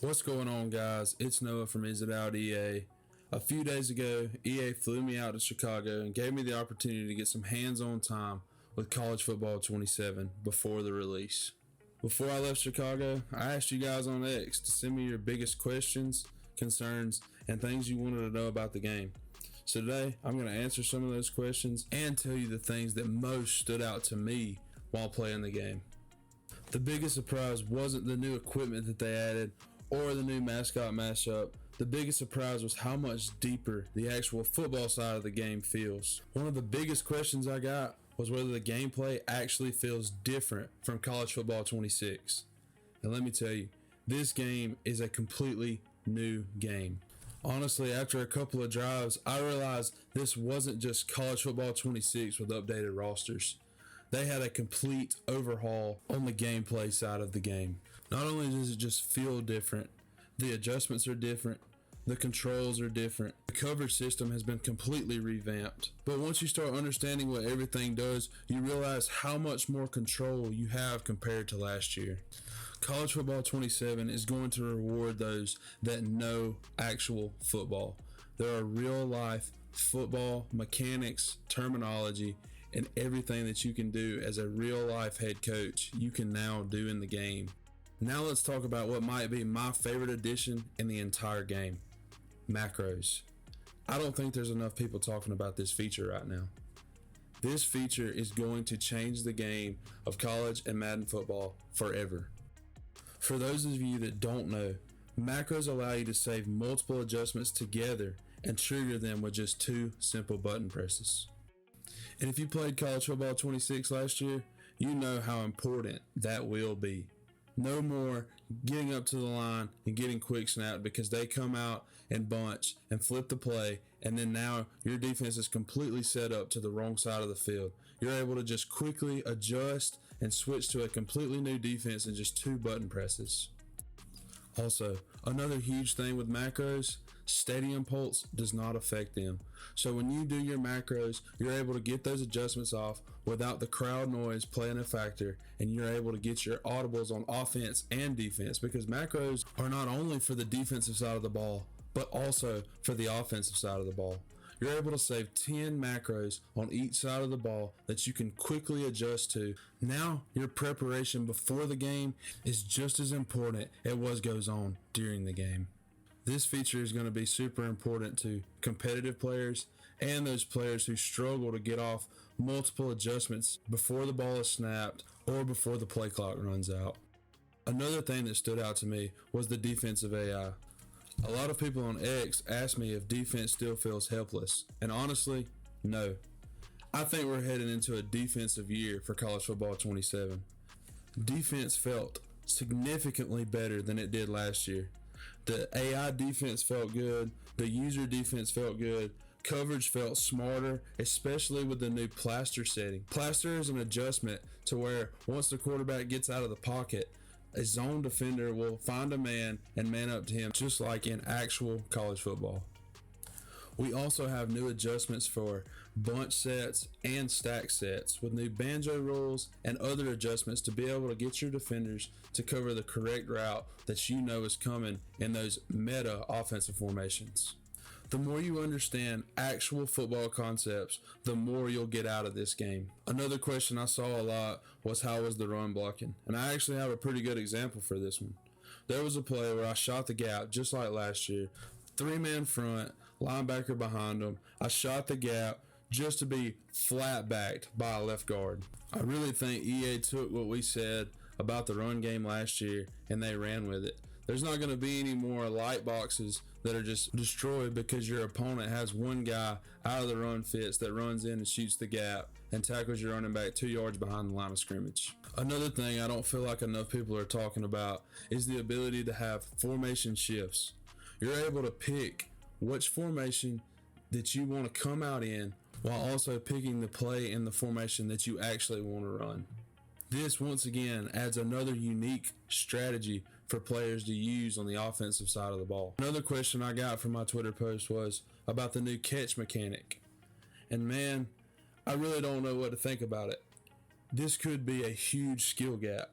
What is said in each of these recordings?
What's going on, guys? It's Noah from Is It Out EA. A few days ago, EA flew me out to Chicago and gave me the opportunity to get some hands-on time with College Football 27 before the release. Before I left Chicago, I asked you guys on X to send me your biggest questions, concerns, and things you wanted to know about the game. So today, I'm going to answer some of those questions and tell you the things that most stood out to me while playing the game. The biggest surprise wasn't the new equipment that they added or the new mascot mashup. The biggest surprise was how much deeper the actual football side of the game feels. One of the biggest questions I got was whether the gameplay actually feels different from College Football 26. And let me tell you, this game is a completely new game. Honestly, after a couple of drives, I realized this wasn't just College Football 26 with updated rosters. They had a complete overhaul on the gameplay side of the game. Not only does it just feel different, the adjustments are different, the controls are different, the coverage system has been completely revamped. But once you start understanding what everything does, you realize how much more control you have compared to last year. College Football 27 is going to reward those that know actual football. There are real life football mechanics, terminology, and everything that you can do as a real life head coach you can now do in the game. Now let's talk about what might be my favorite addition in the entire game: macros. I don't think there's enough people talking about this feature right now. This feature is going to change the game of college and Madden football forever. For those of you that don't know, macros allow you to save multiple adjustments together and trigger them with just two simple button presses. And if you played College Football 26 last year, you know how important that will be. No more getting up to the line and getting quick snapped because they come out and bunch and flip the play, and then now your defense is completely set up to the wrong side of the field. You're able to just quickly adjust and switch to a completely new defense in just two button presses. Also, another huge thing with macros, stadium pulse does not affect them. So when you do your macros, you're able to get those adjustments off without the crowd noise playing a factor, and you're able to get your audibles on offense and defense, because macros are not only for the defensive side of the ball, but also for the offensive side of the ball. You're able to save 10 macros on each side of the ball that you can quickly adjust to. Now, your preparation before the game is just as important as what goes on during the game. This feature is going to be super important to competitive players and those players who struggle to get off multiple adjustments before the ball is snapped or before the play clock runs out. Another thing that stood out to me was the defensive AI. A lot of people on X ask me if defense still feels helpless, and honestly, no. I think we're heading into a defensive year for College Football 27. Defense felt significantly better than it did last year. The AI defense felt good, the user defense felt good, coverage felt smarter, especially with the new plaster setting. Plaster is an adjustment to where once the quarterback gets out of the pocket, a zone defender will find a man and man up to him, just like in actual college football. We also have new adjustments for bunch sets and stack sets with new banjo rules and other adjustments to be able to get your defenders to cover the correct route that you know is coming in those meta offensive formations. The more you understand actual football concepts, the more you'll get out of this game. Another question I saw a lot was how was the run blocking? And I actually have a pretty good example for this one. There was a play where I shot the gap just like last year. 3-man front, linebacker behind them. I shot the gap just to be flat backed by a left guard. I really think EA took what we said about the run game last year and they ran with it. There's not going to be any more light boxes that are just destroyed because your opponent has one guy out of the run fits that runs in and shoots the gap and tackles your running back 2 yards behind the line of scrimmage. Another thing I don't feel like enough people are talking about is the ability to have formation shifts. You're able to pick which formation that you want to come out in while also picking the play and the formation that you actually want to run. This once again adds another unique strategy for players to use on the offensive side of the ball. Another question I got from my Twitter post was about the new catch mechanic. And man, I really don't know what to think about it. This could be a huge skill gap.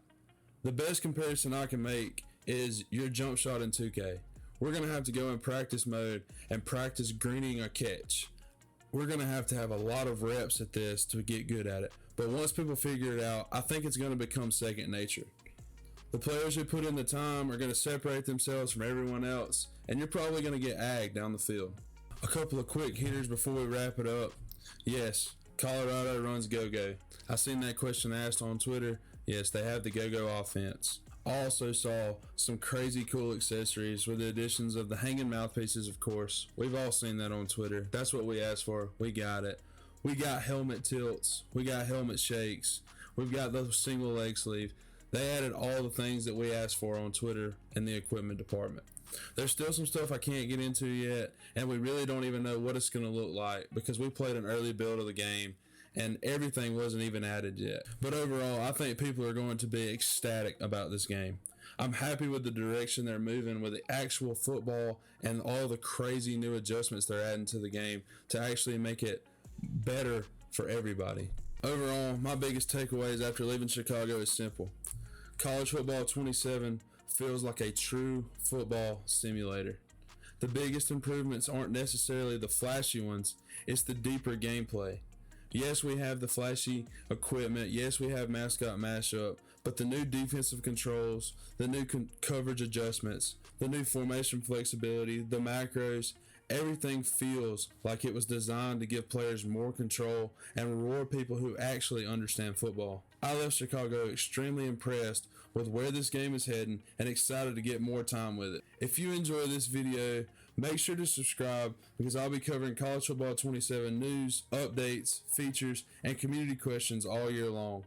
The best comparison I can make is your jump shot in 2K. We're going to have to go in practice mode and practice greening a catch. We're going to have a lot of reps at this to get good at it. But once people figure it out, I think it's going to become second nature. The players who put in the time are going to separate themselves from everyone else, and you're probably going to get agged down the field. A couple of quick hitters before we wrap it up. Yes, Colorado runs go-go. I seen that question asked on Twitter. Yes, they have the go-go offense. I also saw some crazy cool accessories with the additions of the hanging mouthpieces, of course. We've all seen that on Twitter. That's what we asked for. We got it. We got helmet tilts. We got helmet shakes. We've got the single leg sleeve. They added all the things that we asked for on Twitter in the equipment department. There's still some stuff I can't get into yet, and we really don't even know what it's going to look like because we played an early build of the game and everything wasn't even added yet. But overall, I think people are going to be ecstatic about this game. I'm happy with the direction they're moving with the actual football and all the crazy new adjustments they're adding to the game to actually make it better for everybody. Overall, my biggest takeaways after leaving Chicago is simple. College Football 27 feels like a true football simulator. The biggest improvements aren't necessarily the flashy ones, it's the deeper gameplay. Yes, we have the flashy equipment, yes, we have mascot mashup, but the new defensive controls, the new coverage adjustments, the new formation flexibility, the macros, everything feels like it was designed to give players more control and reward people who actually understand football. I left Chicago extremely impressed with where this game is heading and excited to get more time with it. If you enjoy this video, make sure to subscribe because I'll be covering College Football 27 news, updates, features, and community questions all year long.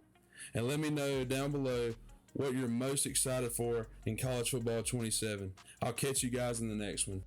And let me know down below what you're most excited for in College Football 27. I'll catch you guys in the next one.